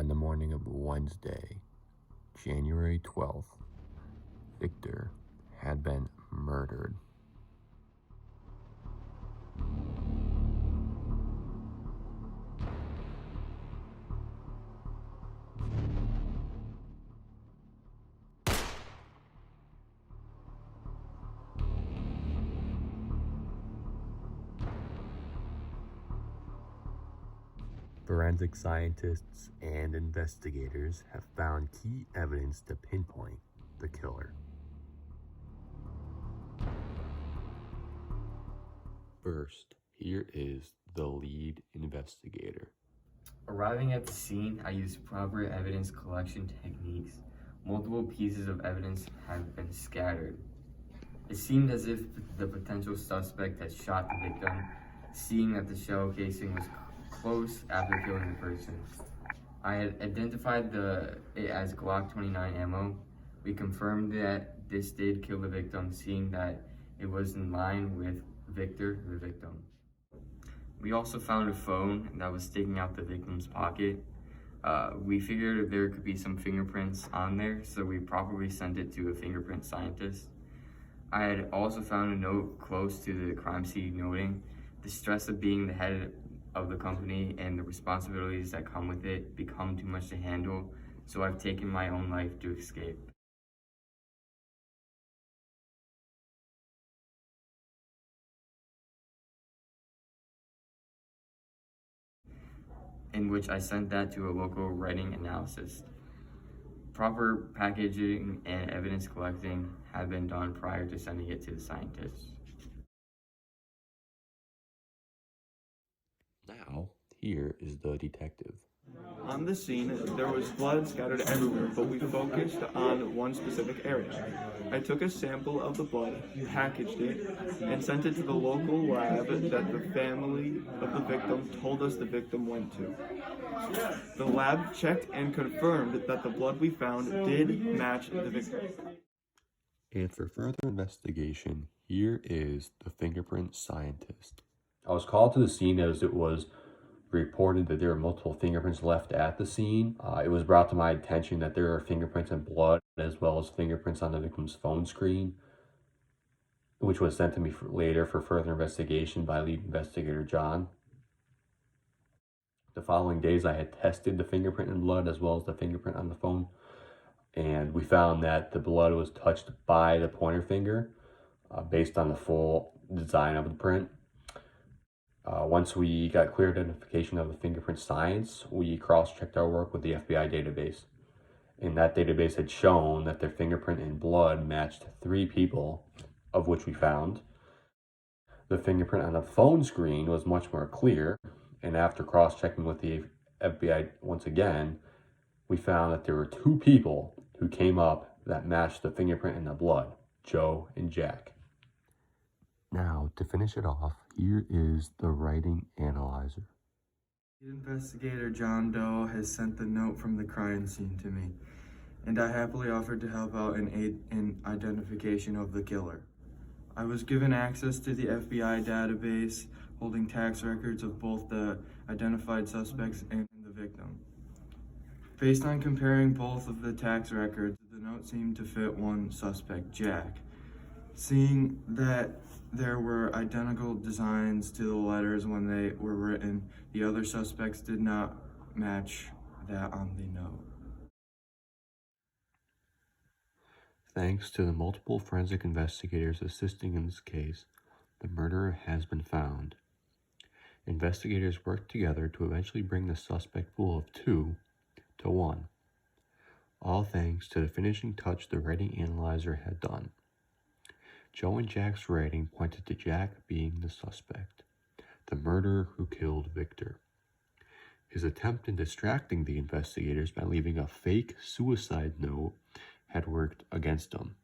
the morning of Wednesday, January 12th, Victor had been murdered. Forensic scientists and investigators have found key evidence to pinpoint the killer. First, here is the lead investigator. Arriving at the scene, I used proper evidence collection techniques. Multiple pieces of evidence have been scattered. It seemed as if the potential suspect had shot the victim, seeing that the shell casing was close after killing the person. I had identified it as Glock 29 ammo. We confirmed that this did kill the victim, seeing that it was in line with Victor, the victim. We also found a phone that was sticking out the victim's pocket. We figured there could be some fingerprints on there, so we properly sent it to a fingerprint scientist. I had also found a note close to the crime scene noting, "The stress of being the head of the company and the responsibilities that come with it become too much to handle, so I've taken my own life to escape." In which I sent that to a local writing analyst. Proper packaging and evidence collecting had been done prior to sending it to the scientists. Now, here is the detective. On the scene, there was blood scattered everywhere, but we focused on one specific area. I took a sample of the blood, packaged it, and sent it to the local lab that the family of the victim told us the victim went to. The lab checked and confirmed that the blood we found did match the victim. And for further investigation, here is the fingerprint scientist. I was called to the scene as it was reported that there were multiple fingerprints left at the scene. It was brought to my attention that there are fingerprints in blood as well as fingerprints on the victim's phone screen, which was sent to me later for further investigation by lead investigator John. The following days, I had tested the fingerprint in blood as well as the fingerprint on the phone, and we found that the blood was touched by the pointer finger based on the full design of the print. Once we got clear identification of the fingerprint science, we cross-checked our work with the FBI database. And that database had shown that their fingerprint and blood matched 3 people, of which we found. The fingerprint on the phone screen was much more clear, and after cross-checking with the FBI once again, we found that there were 2 people who came up that matched the fingerprint and the blood, Joe and Jack. Now, to finish it off, here is the writing analyzer. Investigator John Doe has sent the note from the crime scene to me, and I happily offered to help out in identification of the killer. I was given access to the FBI database holding tax records of both the identified suspects and the victim. Based on comparing both of the tax records, the note seemed to fit one suspect, Jack. Seeing that there were identical designs to the letters when they were written, the other suspects did not match that on the note. Thanks to the multiple forensic investigators assisting in this case, the murderer has been found. Investigators worked together to eventually bring the suspect pool of 2 to 1. All thanks to the finishing touch the writing analyzer had done. Joe and Jack's writing pointed to Jack being the suspect, the murderer who killed Victor. His attempt in distracting the investigators by leaving a fake suicide note had worked against him.